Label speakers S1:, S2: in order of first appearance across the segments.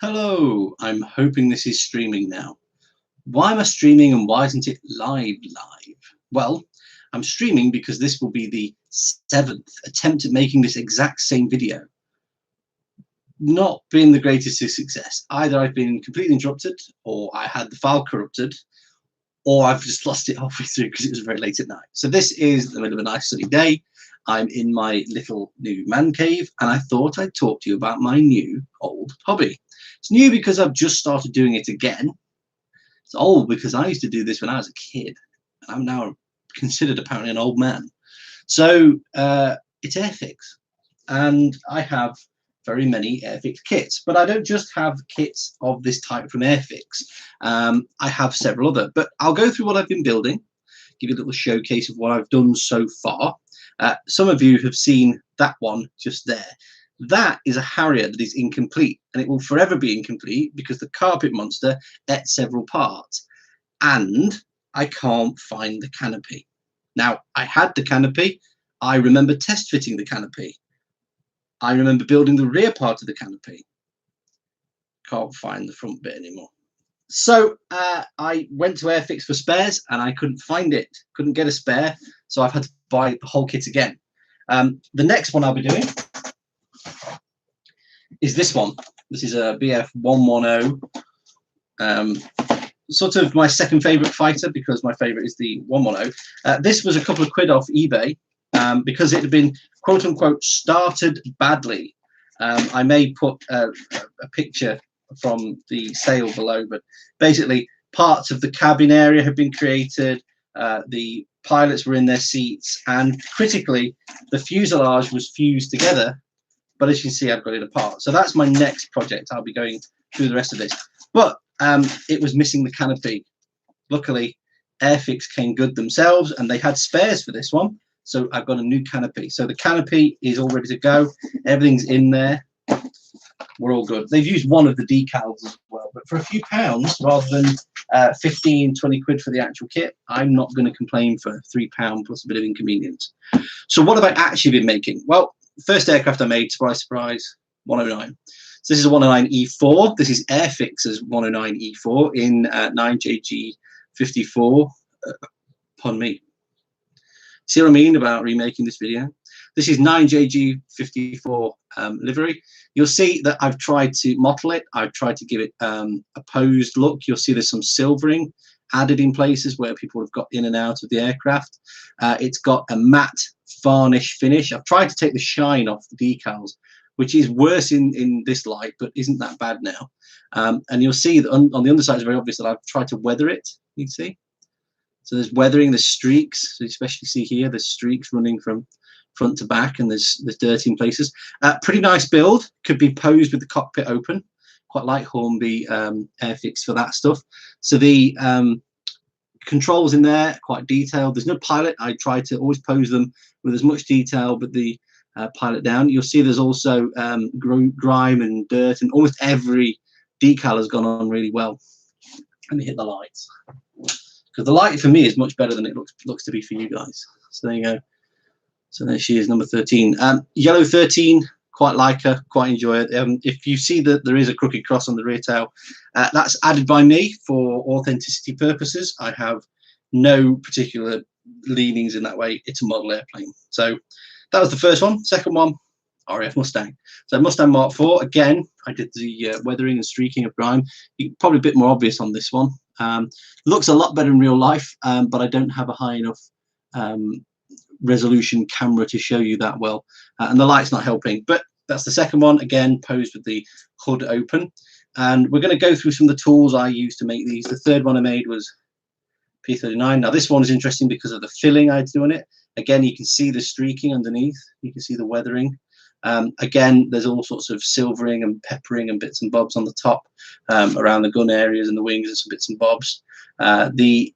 S1: Hello, I'm hoping this is streaming now. Why am I streaming and why isn't it live? Well, I'm streaming because this will be the 7th attempt at making this exact same video. Not been the greatest of success. Either I've been completely interrupted, or I had the file corrupted, or I've just lost it halfway through because it was very late at night. So this is the middle of a nice sunny day. I'm in my little new man cave, and I thought I'd talk to you about my new old hobby. It's new because I've just started doing it again. It's old because I used to do this when I was a kid. I'm now considered apparently an old man. So it's Airfix, and I have very many Airfix kits, but I don't just have kits of this type from Airfix. I have several other, but I'll go through what I've been building, give you a little showcase of what I've done so far. Some of you have seen that one just there. That is a Harrier that is incomplete, and it will forever be incomplete because the carpet monster ate several parts, and I can't find the canopy. Now, I had the canopy. I remember test fitting the canopy. I remember building the rear part of the canopy. Can't find the front bit anymore. So I went to Airfix for spares, and I couldn't find it. Couldn't get a spare, so I've had to buy the whole kit again. The next one I'll be doing is this one. This is a BF 110. Sort of my second favorite fighter, because my favorite is the 110. This was a couple of quid off eBay because it had been quote unquote started badly. I may put a picture from the sale below, but basically parts of the cabin area have been created. The pilots were in their seats, and critically the fuselage was fused together, but as you can see, I've got it apart. So that's my next project. I'll be going through the rest of this, but it was missing the canopy. Luckily Airfix came good themselves, and they had spares for this one, so I've got a new canopy. So the canopy is all ready to go. Everything's in there. We're all good. They've used one of the decals as well, but for a few pounds rather than 15, 20 quid for the actual kit, I'm not going to complain for £3 plus a bit of inconvenience. So what have I actually been making? Well, first aircraft I made, surprise, surprise, 109. So this is a 109 E4. This is Airfix's 109 E4 in 9JG54. Pardon me. See what I mean about remaking this video? This is 9JG54 livery. You'll see that I've tried to model it. I've tried to give it a posed look. You'll see there's some silvering added in places where people have got in and out of the aircraft. It's got a matte varnish finish. I've tried to take the shine off the decals, which is worse in this light, but isn't that bad now. And you'll see that on the underside, it's very obvious that I've tried to weather it. You can see. So there's weathering, there's streaks. So you especially see here, there's streaks running from front to back, and there's dirt in places. Pretty nice build. Could be posed with the cockpit open. Quite like Hornby Airfix for that stuff. So the controls in there quite detailed. There's no pilot. I try to always pose them with as much detail, but the pilot down. You'll see there's also grime and dirt, and almost every decal has gone on really well. Let me hit the lights, because the light for me is much better than it looks to be for you guys. So there you go. So there she is, number 13. Yellow 13, quite like her, quite enjoy it. If you see that there is a crooked cross on the rear tail, that's added by me for authenticity purposes. I have no particular leanings in that way. It's a model airplane. So that was the first one. Second one, RAF Mustang. So Mustang Mark IV, again, I did the weathering and streaking of grime. Probably a bit more obvious on this one. Looks a lot better in real life, but I don't have a high enough resolution camera to show you that well, and the light's not helping. But that's the second one, again posed with the hood open, and we're going to go through some of the tools I used to make these. The third one I made was P39. Now this one is interesting because of the filling I do on it. Again, you can see the streaking underneath, you can see the weathering. Again, there's all sorts of silvering and peppering and bits and bobs on the top, around the gun areas and the wings, and some bits and bobs. The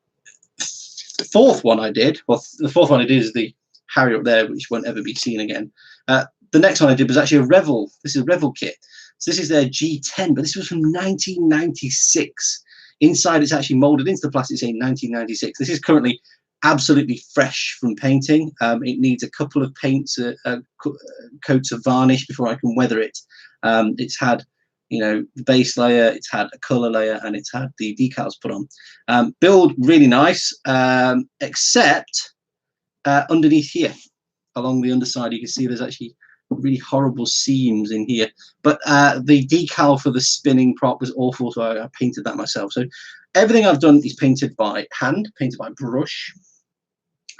S1: fourth one I did, the fourth one I did is the Harrier up there, which won't ever be seen again. The next one I did was actually a Revel. This is a Revel kit. So this is their G10, but this was from 1996. Inside, it's actually molded into the plastic saying 1996. This is currently absolutely fresh from painting. It needs a couple of paints, coats of varnish before I can weather it. It's had you know, the base layer, it's had a color layer, and it's had the decals put on. Build really nice, except underneath here, along the underside, you can see there's actually really horrible seams in here. But the decal for the spinning prop was awful, so I painted that myself. So everything I've done is painted by hand, painted by brush.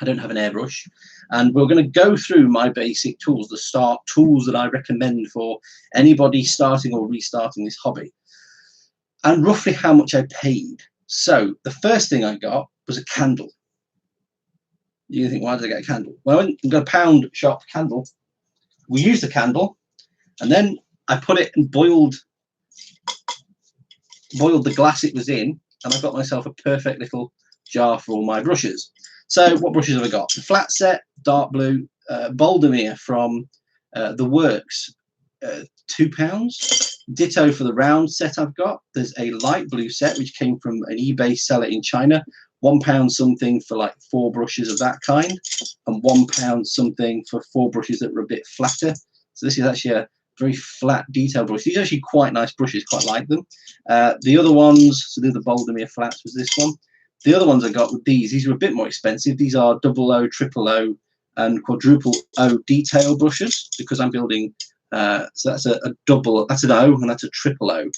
S1: I don't have an airbrush. And we're going to go through my basic tools, the start tools that I recommend for anybody starting or restarting this hobby, and roughly how much I paid. So the first thing I got was a candle. You think, why did I get a candle? Well, I got a pound shop candle. We used the candle, and then I put it and boiled the glass it was in, and I got myself a perfect little jar for all my brushes. So what brushes have I got? The flat set, dark blue, Bouldermere from the Works, £2. Ditto for the round set I've got. There's a light blue set which came from an eBay seller in China, £1 something for like 4 brushes of that kind, and £1 something for 4 brushes that were a bit flatter. So this is actually a very flat detail brush. These are actually quite nice brushes, quite like them. The other ones, so they're the Bouldermere flats, was this one. The other ones I got with these were a bit more expensive. These are double O, triple O, and quadruple O detail brushes, because I'm building, so that's a double, that's an O, and that's a triple O.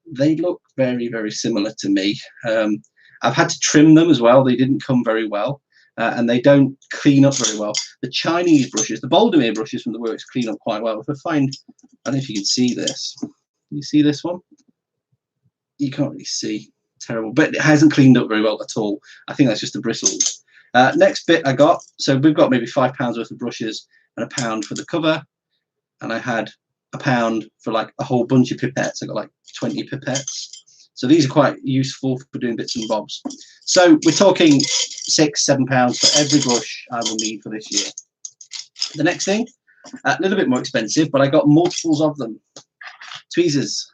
S1: They look very, very similar to me. I've had to trim them as well. They didn't come very well, and they don't clean up very well. The Chinese brushes, the Bouldermere brushes from the Works, clean up quite well. If I find, I don't know if you can see this. Can you see this one? You can't really see. Terrible, but it hasn't cleaned up very well at all. I think that's just the bristles. Next bit I got, so we've got maybe £5 worth of brushes and £1 for the cover, and I had £1 for like a whole bunch of pipettes. I got like 20 pipettes. So these are quite useful for doing bits and bobs. So we're talking £6–7 for every brush I will need for this year. The next thing, a little bit more expensive, but I got multiples of them. Tweezers,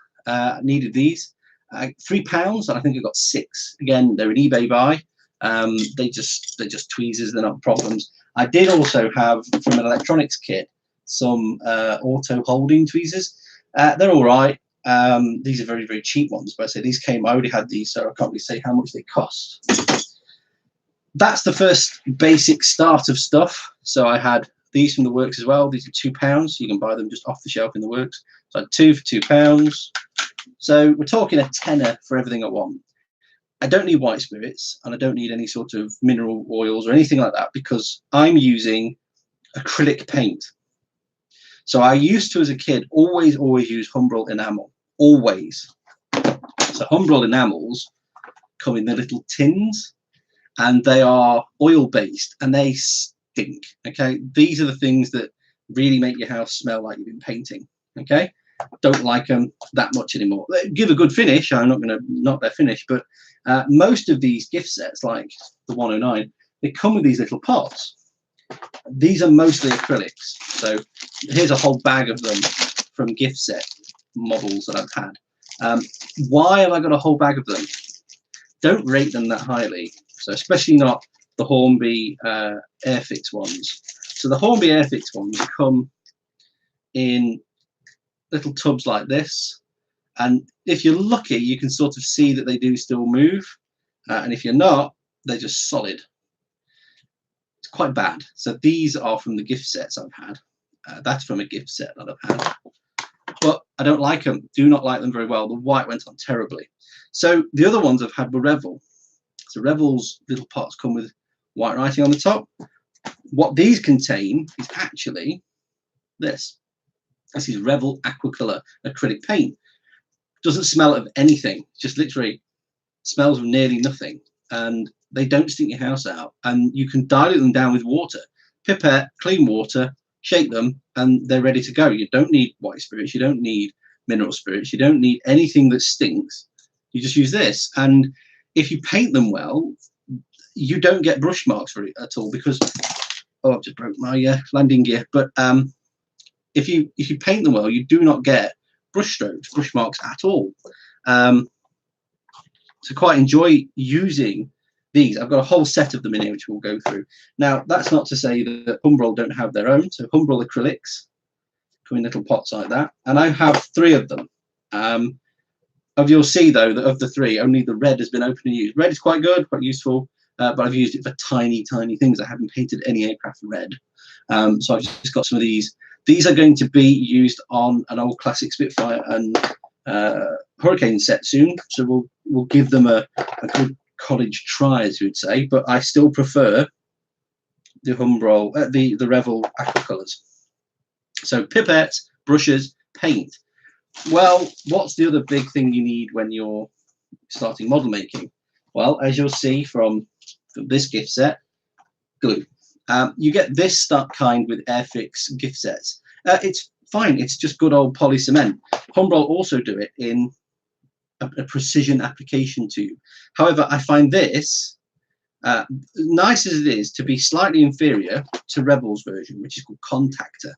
S1: needed these. £3, and I think I got 6. Again, they're an eBay buy. They're just tweezers. They're not problems. I did also have from an electronics kit some auto holding tweezers. They're all right. These are very, very cheap ones, but I say these came. I already had these, so I can't really say how much they cost. That's the first basic start of stuff. So I had these from the Works as well. These are £2. So you can buy them just off the shelf in the Works. So I had 2 for £2. So we're talking a tenner for everything I want. I don't need white spirits, and I don't need any sort of mineral oils or anything like that, because I'm using acrylic paint. So I used to, as a kid, always use Humbrol enamel, always. So Humbrol enamels come in the little tins, and they are oil-based, and they stink, okay? These are the things that really make your house smell like you've been painting, okay? Don't like them that much anymore. They give a good finish. I'm not going to knock their finish, but most of these gift sets, like the 109, they come with these little pots. These are mostly acrylics. So here's a whole bag of them from gift set models that I've had. Why have I got a whole bag of them? Don't rate them that highly. So especially not the Hornby Airfix ones. So the Hornby Airfix ones come in little tubs like this, and if you're lucky you can sort of see that they do still move, and if you're not, they're just solid. It's quite bad. So these are from the gift sets I've had. That's from a gift set that I've had, but I don't like them. Do not like them very well. The white went on terribly. So the other ones I've had were Revel. So Revel's little pots come with white writing on the top. What these contain is actually this. This is Revel Aquacolor acrylic paint. Doesn't smell of anything, just literally smells of nearly nothing, and they don't stink your house out, and you can dilute them down with water. Pipette, clean water, shake them, and they're ready to go. You don't need white spirits, you don't need mineral spirits, you don't need anything that stinks. You just use this, and if you paint them well, you don't get brush marks for it at all, because I've just broke my landing gear, but if you paint them well, you do not get brush strokes, brush marks at all. So quite enjoy using these. I've got a whole set of them in here which we'll go through. Now that's not to say that Humbrol don't have their own. So Humbrol acrylics come in little pots like that, and I have 3 of them. You'll see though that of the three, only the red has been opened and used. Red is quite good, quite useful, but I've used it for tiny things. I haven't painted any aircraft red. So I've just got some of these. These are going to be used on an old classic Spitfire and Hurricane set soon, so we'll give them a good college try, as you would say. But I still prefer the Humbrol, the Revell aqua colours. So pipettes, brushes, paint. Well, what's the other big thing you need when you're starting model making? Well, as you'll see from this gift set, glue. You get this kind with Airfix gift sets. It's fine. It's just good old poly cement. Humbrol also do it in a precision application tube. However, I find this, nice as it is, to be slightly inferior to Revell's version, which is called Contactor.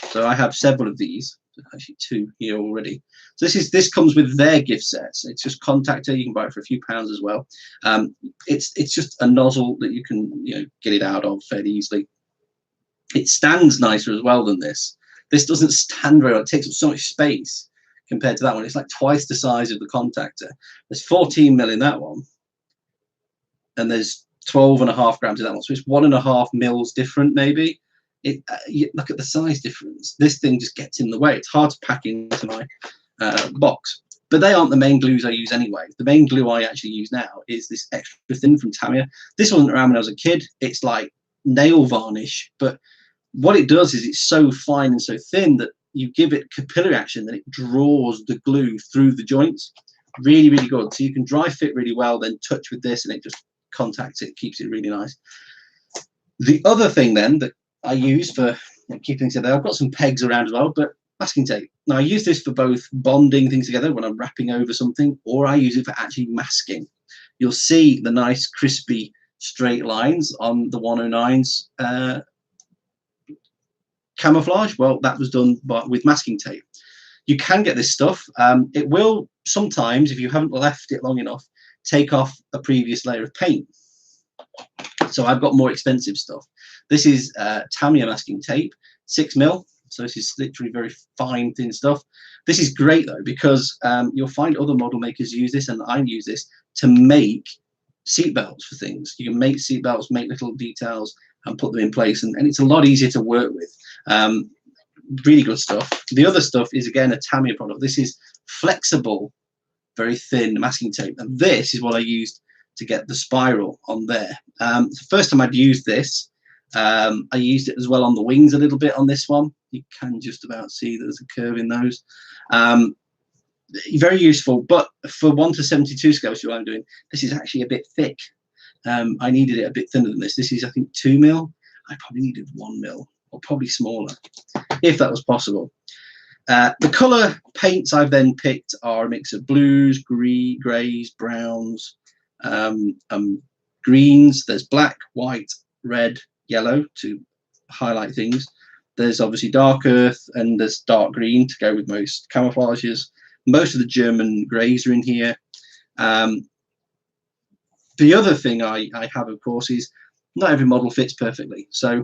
S1: So I have several of these, actually 2 here already. So this comes with their gift sets. It's just Contactor. You can buy it for a few pounds as well. It's just a nozzle that you can get it out of fairly easily. It stands nicer as well than this. This doesn't stand very well. It takes up so much space compared to that one. It's like twice the size of the Contactor. There's 14 mil in that one, and there's 12.5 grams in that one. So it's 1.5 mils different, maybe. Look at the size difference. This thing just gets in the way. It's hard to pack into my box. But they aren't the main glues I use anyway. The main glue I actually use now is this extra thin from Tamiya. This wasn't around when I was a kid. It's like nail varnish, but what it does is it's so fine and so thin that you give it capillary action, then it draws the glue through the joints. Really, really good. So you can dry fit really well, then touch with this and it just contacts it, keeps it really nice. The other thing then that I use for keeping things together, I've got some pegs around as well, but masking tape. Now I use this for both bonding things together when I'm wrapping over something, or I use it for actually masking. You'll see the nice crispy straight lines on the 109's camouflage. Well, that was done with masking tape. You can get this stuff. It will sometimes, if you haven't left it long enough, take off a previous layer of paint. So I've got more expensive stuff. This is Tamiya masking tape, 6 mil. So this is literally very fine, thin stuff. This is great though, because you'll find other model makers use this, and I use this to make seat belts for things. You can make seat belts, make little details, and put them in place, and it's a lot easier to work with. Really good stuff. The other stuff is again a Tamiya product. This is flexible, very thin masking tape, and this is what I used to get the spiral on there. The first time I'd used this, I used it as well on the wings a little bit on this one. You can just about see there's a curve in those. Very useful, but for 1:72 scale, which is what I'm doing, this is actually a bit thick. I needed it a bit thinner than this. This is, I think, 2 mil. I probably needed 1 mil, or probably smaller, if that was possible. The colour paints I've then picked are a mix of blues, greys, browns, greens. There's black, white, red, yellow to highlight things. There's obviously dark earth, and there's dark green to go with most camouflages. Most of the German greys are in here. The other thing I have, of course, is not every model fits perfectly. So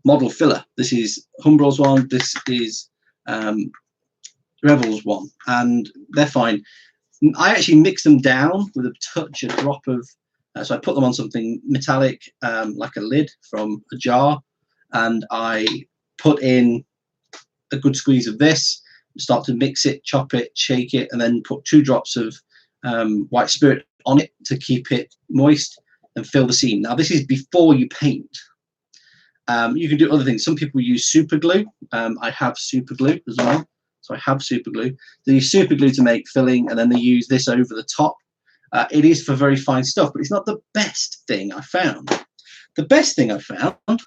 S1: model filler. This is Humbrol's one. This is Revell's one, and they're fine. I actually mix them down with a drop of, so I put them on something metallic, like a lid from a jar, and I put in a good squeeze of this, start to mix it, chop it, shake it, and then put 2 drops of white spirit on it to keep it moist and fill the seam. Now this is before you paint. You can do other things. Some people use super glue. I have super glue as well. So I have super glue. They use super glue to make filling, and then they use this over the top. It is for very fine stuff, but it's not the best thing I found. The best thing I found,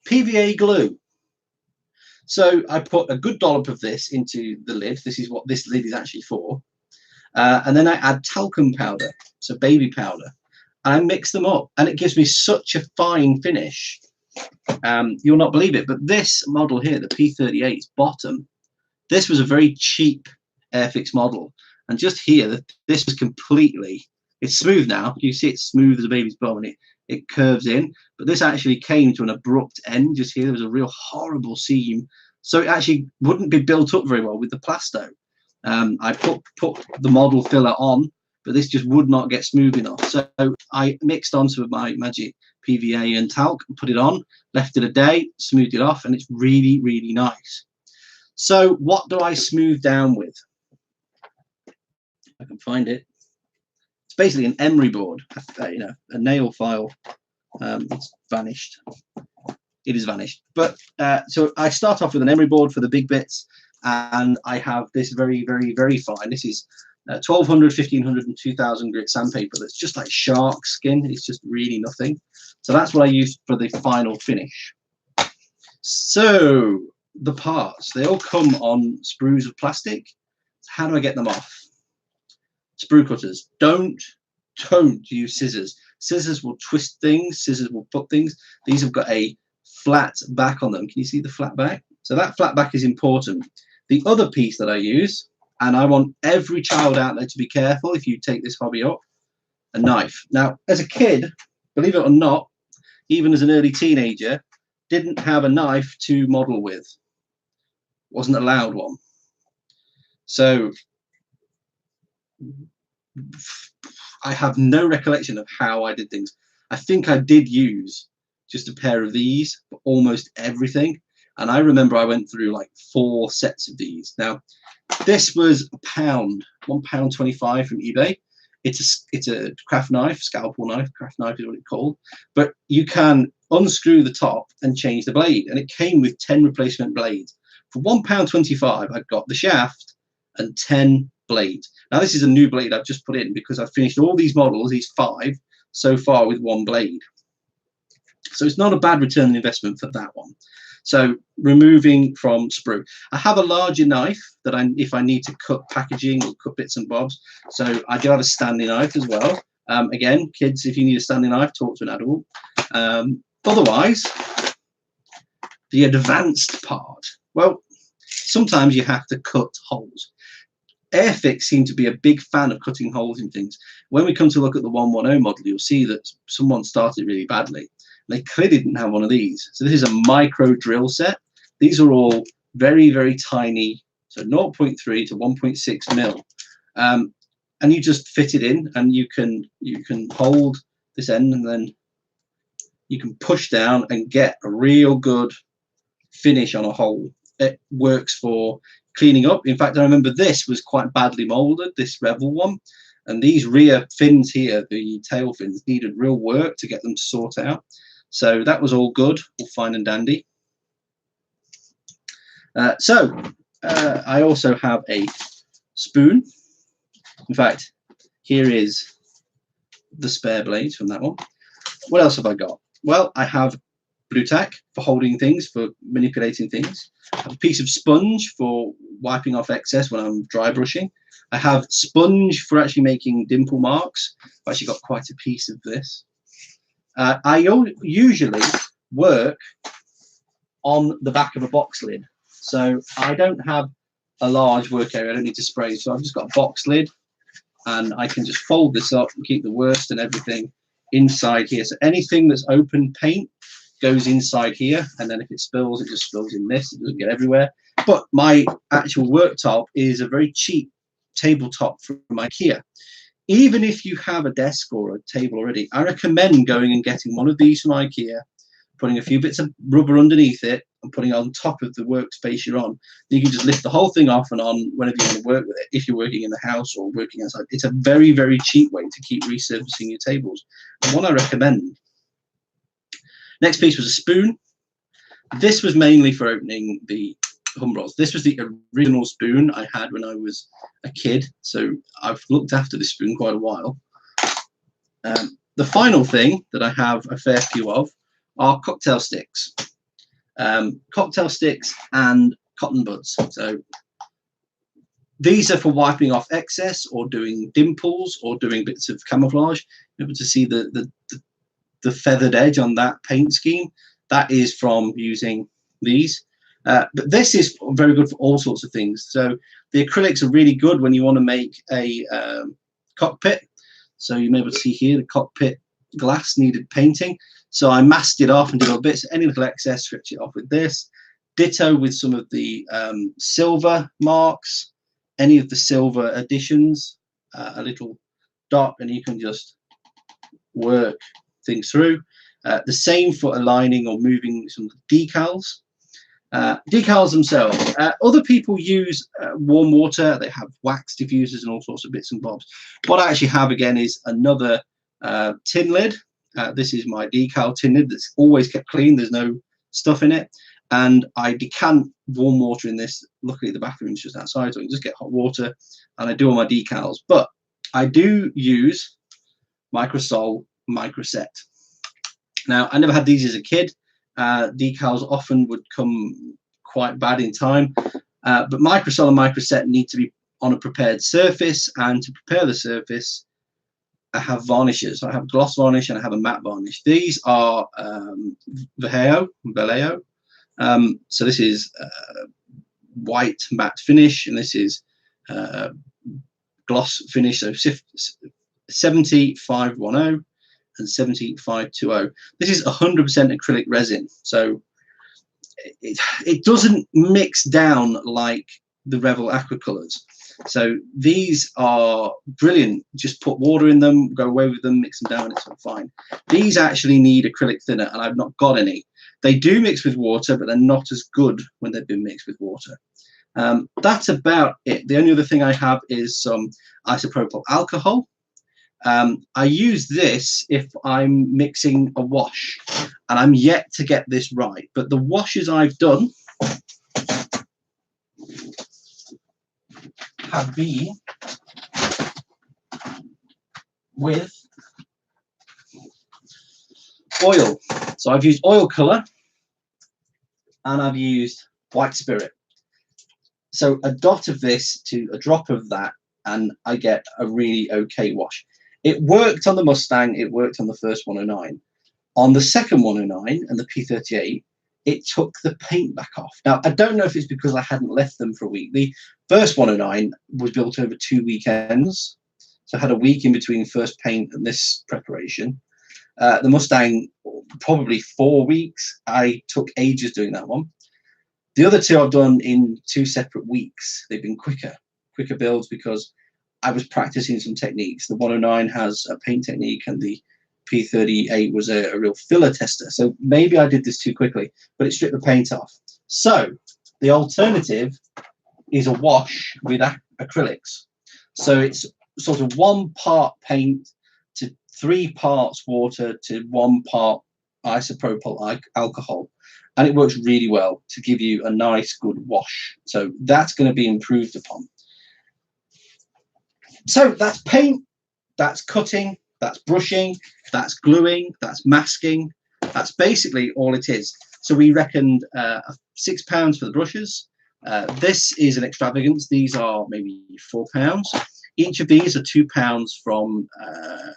S1: PVA glue. So I put a good dollop of this into the lid. This is what this lid is actually for. And then I add talcum powder, so baby powder. I mix them up, and it gives me such a fine finish. You'll not believe it, but this model here, the P38's bottom, this was a very cheap Airfix model. And just here, this was completely, it's smooth now. You see it's smooth as a baby's bum, and it curves in. But this actually came to an abrupt end. Just here, there was a real horrible seam so it actually wouldn't be built up very well with the Plasto. I put the model filler on, but this just would not get smooth enough. So I mixed on some of my Magic PVA and talc, put it on, left it a day, smoothed it off, and it's really, really nice. So what do I smooth down with? I can find it. It's basically an emery board, you know, a nail file. It's vanished. It is vanished. But so I start off with an emery board for the big bits, and I have this very, very, very fine. This is 1200, 1500, and 2000 grit sandpaper. That's just like shark skin. It's just really nothing. So that's what I use for the final finish. So the parts, they all come on sprues of plastic. How do I get them off? Sprue cutters. Don't use scissors. Scissors will twist things. Scissors will put things. These have got a flat back on them. Can you see the flat back? So that flat back is important. The other piece that I use, and I want every child out there to be careful if you take this hobby up, a knife. Now, as a kid, believe it or not, even as an early teenager, didn't have a knife to model with. Wasn't allowed one. So I have no recollection of how I did things. I think I did use just a pair of these for almost everything. And I remember I went through like 4 sets of these. Now, this was £1, £1.25 from eBay. It's a craft knife, scalpel knife, craft knife is what it's called. But you can unscrew the top and change the blade. And it came with 10 replacement blades. For £1.25, I got the shaft and 10 blades. Now, this is a new blade I've just put in because I've finished all these models, these 5, so far with 1 blade. So it's not a bad return on investment for that one. So removing from sprue. I have a larger knife that if I need to cut packaging or cut bits and bobs. So I do have a standing knife as well. Again, kids, if you need a standing knife, talk to an adult. Otherwise, the advanced part. Well, sometimes you have to cut holes. Airfix seem to be a big fan of cutting holes in things. When we come to look at the 110 model, you'll see that someone started really badly. They clearly didn't have one of these. So this is a micro drill set. These are all very, very tiny, so 0.3 to 1.6 mil. And you just fit it in, and you can hold this end, and then you can push down and get a real good finish on a hole. It works for cleaning up. In fact, I remember this was quite badly molded, this Revel one. And these rear fins here, the tail fins, needed real work to get them to sort out. So that was all good, all fine and dandy. I also have a spoon. In fact, here is the spare blades from that one. What else have I got? Well, I have blue tack for holding things, for manipulating things. I have a piece of sponge for wiping off excess when I'm dry brushing. I have sponge for actually making dimple marks. I've actually got quite a piece of this. I usually work on the back of a box lid. So I don't have a large work area. I don't need to spray. So I've just got a box lid, and I can just fold this up and keep the worst and everything inside here. So anything that's open paint goes inside here, and then if it spills, it just spills in this. It doesn't get everywhere. But my actual worktop is a very cheap tabletop from IKEA. Even if you have a desk or a table already, I recommend going and getting one of these from IKEA, putting a few bits of rubber underneath it, and putting it on top of the workspace you're on. You can just lift the whole thing off and on whenever you want to work with it, if you're working in the house or working outside. It's a very, very cheap way to keep resurfacing your tables, and one I recommend. Next piece was a spoon. This was mainly for opening the Humbrolls. This was the original spoon I had when I was a kid, so I've looked after this spoon quite a while. The final thing that I have a fair few of are cocktail sticks. Cocktail sticks and cotton buds. So these are for wiping off excess or doing dimples or doing bits of camouflage. You're able to see the feathered edge on that paint scheme. That is from using these. But this is very good for all sorts of things. So the acrylics are really good when you want to make a cockpit. So you may be able to see here the cockpit glass needed painting. So I masked it off and did all bits. Any little excess, stretch it off with this. Ditto with some of the silver marks, any of the silver additions, a little dot, and you can just work things through. The same for aligning or moving some decals. Decals themselves, other people use warm water. They have wax diffusers and all sorts of bits and bobs. What I actually have again is another tin lid. This is my decal tin lid that's always kept clean. There's no stuff in it, and I decant warm water in this. Luckily the bathroom's just outside, so I can just get hot water and I do all my decals. But I do use Microsol Microset. Now, I never had these as a kid. Decals often would come quite bad in time, but Microsol and Microset need to be on a prepared surface, and to prepare the surface I have varnishes. I have gloss varnish and I have a matte varnish. These are Vallejo. So this is white matte finish, and this is gloss finish. So 70510 and 70520. This is 100% acrylic resin, so it doesn't mix down like the Revel Aquacolors. So these are brilliant. Just put water in them, go away with them, mix them down, it's all fine. These actually need acrylic thinner, and I've not got any. They do mix with water, but they're not as good when they've been mixed with water. That's about it. The only other thing I have is some isopropyl alcohol. I use this if I'm mixing a wash, and I'm yet to get this right, but the washes I've done have been with oil. So I've used oil color and I've used white spirit. So a dot of this to a drop of that, and I get a really okay wash. It worked on the Mustang, it worked on the first 109. On the second 109 and the P38, it took the paint back off. Now, I don't know if it's because I hadn't left them for a week. The first 109 was built over 2 weekends. So I had a week in between first paint and this preparation. The Mustang, probably 4 weeks. I took ages doing that one. The other two I've done in 2 separate weeks. They've been quicker builds because I was practicing some techniques. The 109 has a paint technique and the P38 was a real filler tester. So maybe I did this too quickly, but it stripped the paint off. So the alternative is a wash with acrylics. So it's sort of 1 part paint to 3 parts water to 1 part isopropyl alcohol. And it works really well to give you a nice, good wash. So that's going to be improved upon. So that's paint, that's cutting, that's brushing, that's gluing, that's masking. That's basically all it is. So we reckoned £6 for the brushes. This is an extravagance. These are maybe £4. Each of these are £2 from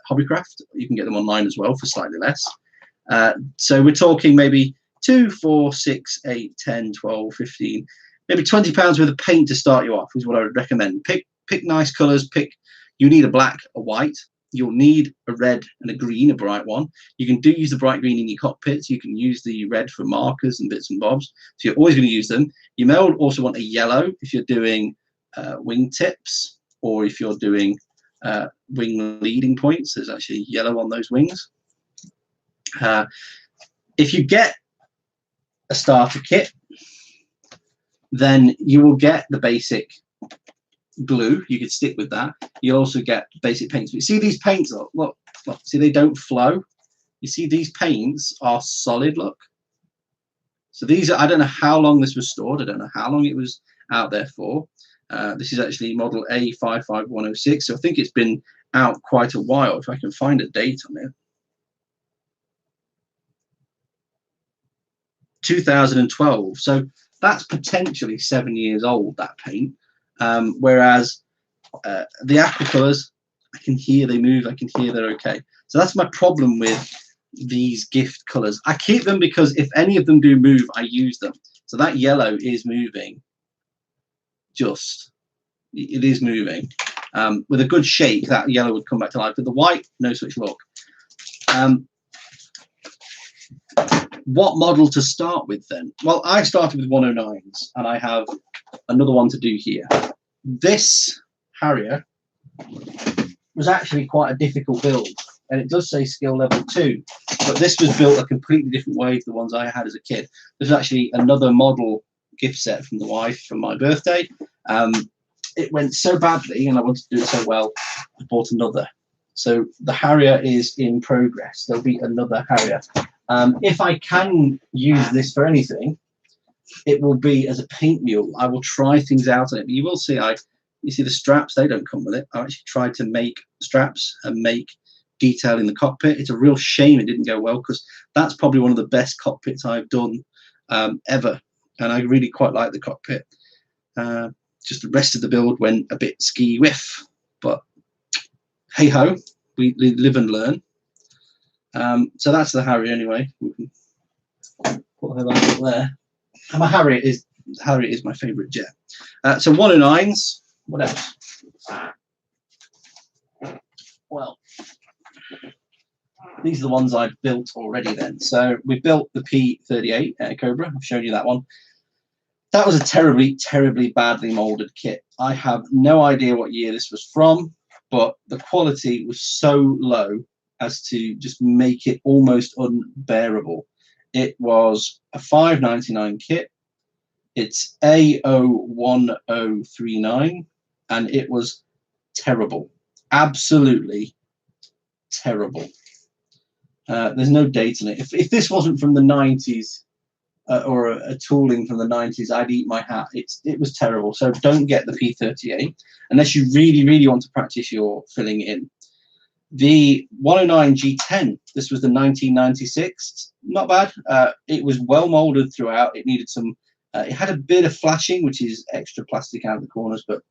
S1: Hobbycraft. You can get them online as well for slightly less. So we're talking maybe 2, 4, 6, 8, 10, 12, 15, maybe £20 worth of paint to start you off is what I would recommend. Pick nice colours. You need a black, a white. You'll need a red and a green, a bright one. You can use the bright green in your cockpits. You can use the red for markers and bits and bobs. So you're always going to use them. You may also want a yellow if you're doing wing tips, or if you're doing wing leading points. There's actually yellow on those wings. If you get a starter kit, then you will get the basic glue. You could stick with that. You'll also get basic paints. But you see these paints, look, see, they don't flow. You see these paints are solid, look. So these are, I don't know how long this was stored. I don't know how long it was out there for. This is actually model A55106. So I think it's been out quite a while, if I can find a date on it. 2012. So that's potentially 7 years old, that paint. Whereas the Aquacolors, I can hear they move, I can hear they're okay. So that's my problem with these gift colors. I keep them because if any of them do move, I use them. So that yellow is moving. It is moving. With a good shake, that yellow would come back to life. But the white, no such luck. What model to start with then? Well, I started with 109s, and I have another one to do here. This Harrier was actually quite a difficult build, and it does say skill level 2, but this was built a completely different way to the ones I had as a kid. This is actually another model gift set from the wife for my birthday. It went so badly, and I wanted to do it so well, I bought another. So the Harrier is in progress. There'll be another Harrier. If I can use this for anything, it will be as a paint mule. I will try things out on it. But you will see, you see the straps, they don't come with it. I actually tried to make straps and make detail in the cockpit. It's a real shame it didn't go well, because that's probably one of the best cockpits I've done ever. And I really quite like the cockpit. Just the rest of the build went a bit ski whiff, but hey ho, we live and learn. So that's the Harrier anyway. We can put her back up there. And my Harrier is my favourite jet. So 109s. What else? Well, these are the ones I've built already then. So we built the P38 Air Cobra. I've shown you that one. That was a terribly, terribly badly molded kit. I have no idea what year this was from, but the quality was so low as to just make it almost unbearable. It was a $5.99 kit. It's A01039, and it was terrible, absolutely terrible. There's no date on it. If this wasn't from the 90s or a tooling from the 90s, I'd eat my hat. It was terrible. So don't get the P38 unless you really, really want to practice your filling in. The 109 G10, this was the 1996. Not bad. It was well molded throughout. It needed some. It had a bit of flashing, which is extra plastic out of the corners, but it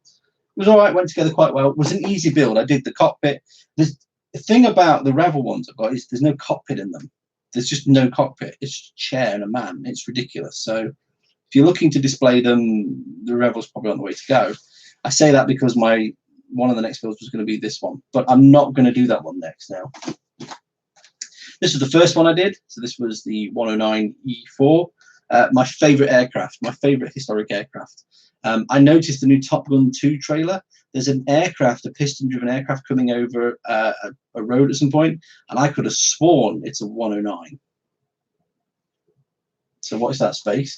S1: was all right. Went together quite well. It was an easy build. I did the cockpit. The thing about the Revell ones I've got is there's no cockpit in them. There's just no cockpit. It's just a chair and a man. It's ridiculous. So if you're looking to display them, the Revell's probably on the way to go. I say that because one of the next builds was going to be this one, but I'm not going to do that one next now. This was the first one I did. So this was the 109 E4. My favorite aircraft, my favorite historic aircraft. I noticed the new Top Gun 2 trailer. There's an aircraft, a piston-driven aircraft coming over a road at some point, and I could have sworn it's a 109. So what is that space?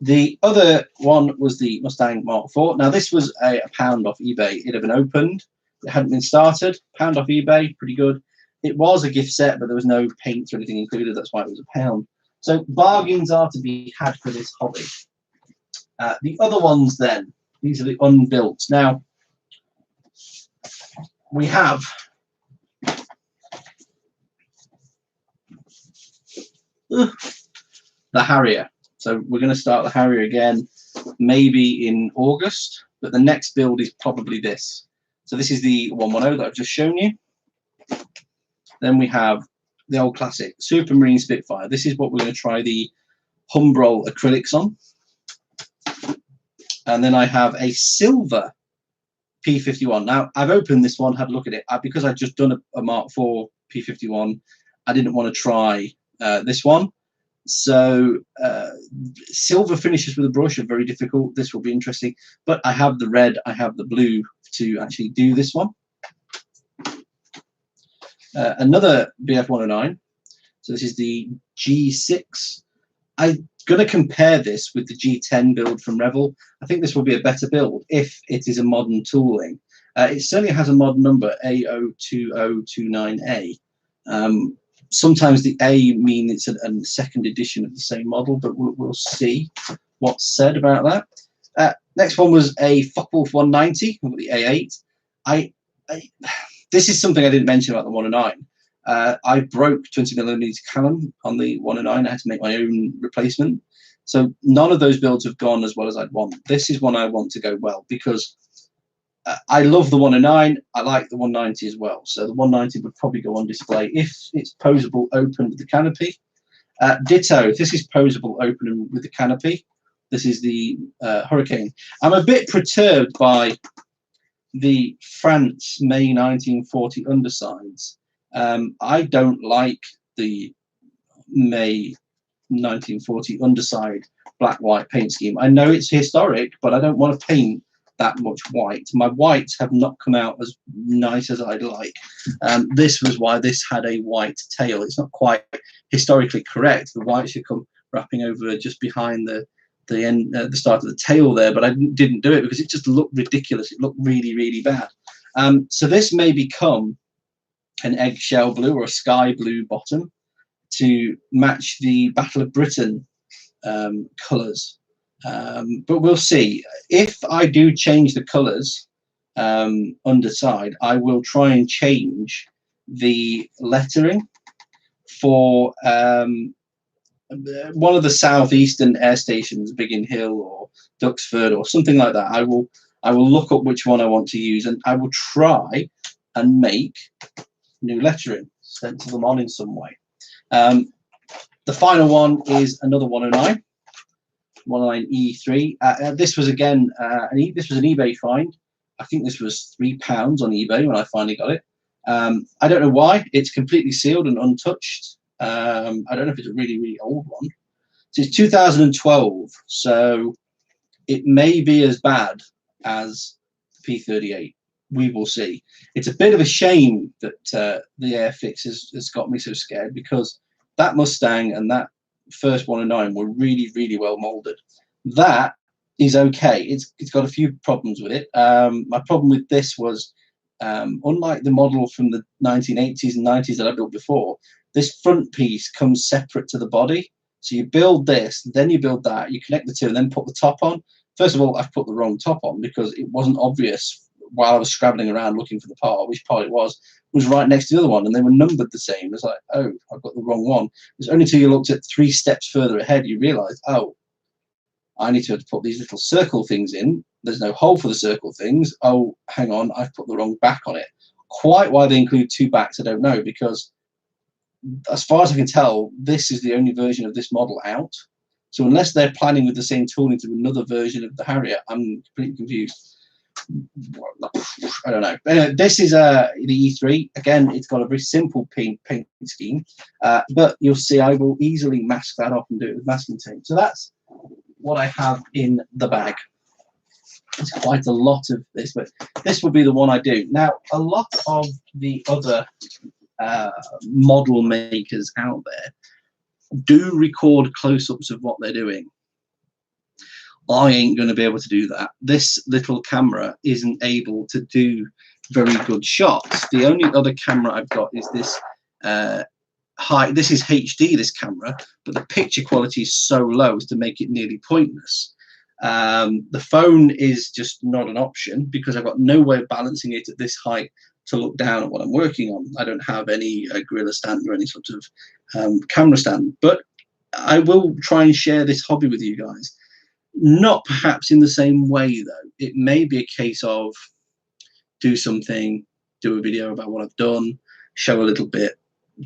S1: The other one was the Mustang Mark IV. Now this was a pound off eBay. It had been opened, it hadn't been started. Pound off eBay, pretty good. It was a gift set, but there was no paint or anything included. That's why it was a pound. So bargains are to be had for this hobby. The other ones then, these are the unbuilt. Now, we have the Harrier. So we're going to start the Harrier again, maybe in August, but the next build is probably this. So this is the 110 that I've just shown you. Then we have the old classic Supermarine Spitfire. This is what we're going to try the Humbrol acrylics on. And then I have a silver P51. Now, I've opened this one, had a look at it. Because I'd just done a Mark IV P51, I didn't want to try this one. So silver finishes with a brush are very difficult. This will be interesting. But I have the red, I have the blue to actually do this one. Another BF109. So this is the G6. I'm going to compare this with the G10 build from Revell. I think this will be a better build if it is a modern tooling. It certainly has a modern number, A02029A. Sometimes the A means it's a second edition of the same model, but we'll see what's said about that. Next one was a Focke-Wulf 190, the A8. This is something I didn't mention about the 109. I broke 20mm cannon on the 109. I had to make my own replacement. So none of those builds have gone as well as I'd want. This is one I want to go well because I love the 109. I like the 190 as well. So the 190 would probably go on display if it's posable open with the canopy. Ditto, if this is posable open with the canopy, this is the Hurricane. I'm a bit perturbed by the France May 1940 undersides. I don't like the May 1940 underside black white paint scheme. I know it's historic, but I don't want to paint that much white. My whites have not come out as nice as I'd like. This was why this had a white tail. It's not quite historically correct. The white should come wrapping over just behind the end, the start of the tail there, but I didn't do it because it just looked ridiculous. It looked really, really bad. So this may become an eggshell blue or a sky blue bottom to match the Battle of Britain colours. But we'll see. If I do change the colours underside, I will try and change the lettering for one of the southeastern air stations, Biggin Hill or Duxford or something like that. I will look up which one I want to use, and I will try and make new lettering, stencil them on in some way. The final one is another 109 E3. This was again this was an eBay find. I think this was £3 on eBay when I finally got it. I don't know why. It's completely sealed and untouched. I don't know if it's a really, really old one. So it's 2012, so it may be as bad as the P38. We will see. It's a bit of a shame that the Airfix has got me so scared, because that Mustang and that first 109 were really, really well molded. That is okay. It's got a few problems with it. My problem with this was, unlike the model from the 1980s and 90s that I built before, this front piece comes separate to the body. So you build this, then you build that, you connect the two, and then put the top on. First of all, I've put the wrong top on because it wasn't obvious while I was scrabbling around looking for the part, which part it was right next to the other one, and they were numbered the same. It's like, oh, I've got the wrong one. It's only until you looked at 3 steps further ahead you realised, oh, I need to put these little circle things in. There's no hole for the circle things. Oh, hang on, I've put the wrong back on it. Quite why they include 2 backs, I don't know, because as far as I can tell, this is the only version of this model out. So unless they're planning with the same tooling to another version of the Harrier, I'm completely confused. I don't know. Anyway, this is the E3. Again, it's got a very simple paint scheme, but you'll see I will easily mask that off and do it with masking tape. So that's what I have in the bag. It's quite a lot of this, but this will be the one I do. Now, a lot of the other model makers out there do record close-ups of what they're doing. I ain't going to be able to do that. This little camera isn't able to do very good shots. The only other camera I've got is this this is HD, this camera, but the picture quality is so low as to make it nearly pointless. The phone is just not an option because I've got no way of balancing it at this height to look down at what I'm working on. I don't have any gorilla stand or any sort of camera stand, but I will try and share this hobby with you guys. Not perhaps in the same way though. It may be a case of do something, do a video about what I've done, show a little bit,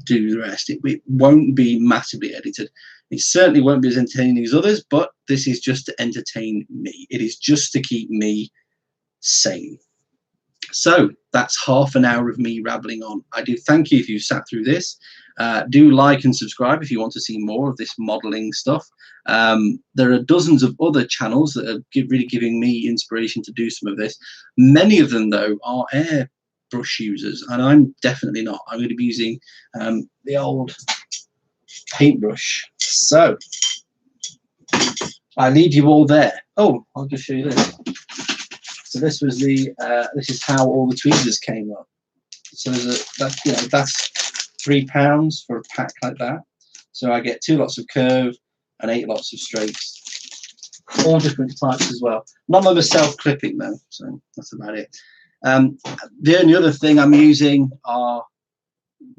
S1: do the rest. It won't be massively edited. It certainly won't be as entertaining as others, but this is just to entertain me. It is just to keep me sane. So that's half an hour of me rambling on. I do thank you if you sat through this. Do like and subscribe if you want to see more of this modeling stuff. There are dozens of other channels that are really giving me inspiration to do some of this. Many of them, though, are airbrush users, and I'm definitely not. I'm going to be using the old paintbrush. So I leave you all there. Oh, I'll just show you this. So this was the this is how all the tweezers came up. So that's £3 for a pack like that. So I get 2 lots of curve and 8 lots of straights, all different types as well. None of them are self-clipping though, so that's about it. The only other thing I'm using are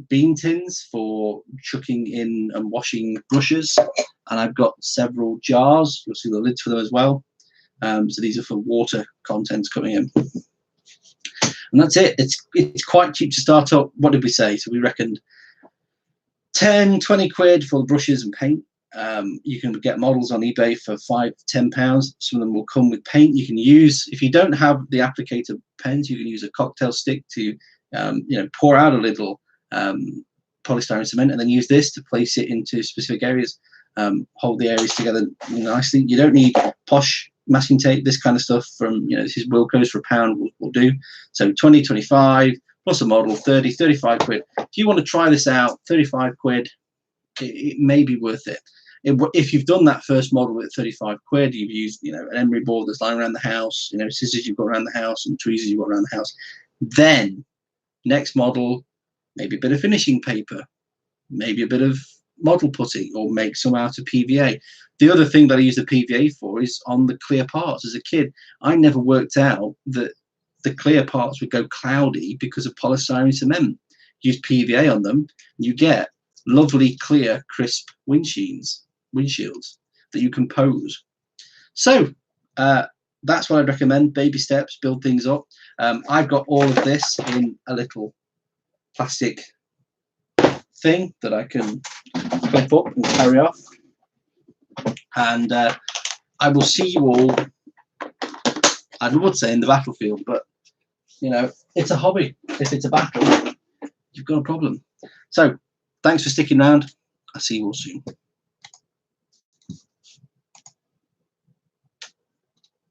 S1: bean tins for chucking in and washing brushes, and I've got several jars. You'll see the lids for them as well. So these are for water contents coming in. And that's it. It's quite cheap to start up. What did we say? So we reckoned 10, 20 quid for the brushes and paint. You can get models on eBay for £5, £10. Some of them will come with paint. You can use, if you don't have the applicator pens, you can use a cocktail stick to pour out a little polystyrene cement, and then use this to place it into specific areas, hold the areas together nicely. You don't need posh masking tape. This kind of stuff from, this is Wilco's for £1 will do. So 20, 25 plus a model, 30, 35 quid. If you want to try this out, 35 quid, it may be worth it. If you've done that first model at 35 quid, you've used, an emery board that's lying around the house, scissors you've got around the house and tweezers you've got around the house, then next model, maybe a bit of finishing paper, maybe a bit of model putty, or make some out of PVA. The other thing that I use the PVA for is on the clear parts. As a kid, I never worked out that the clear parts would go cloudy because of polystyrene cement. Use PVA on them, and you get lovely, clear, crisp windshields that you can pose. So that's what I'd recommend. Baby steps, build things up. I've got all of this in a little plastic thing that I can clip up and carry off. And I will see you all, I would say, in the battlefield, but it's a hobby. If it's a battle, you've got a problem. So thanks for sticking around. I'll see you all soon.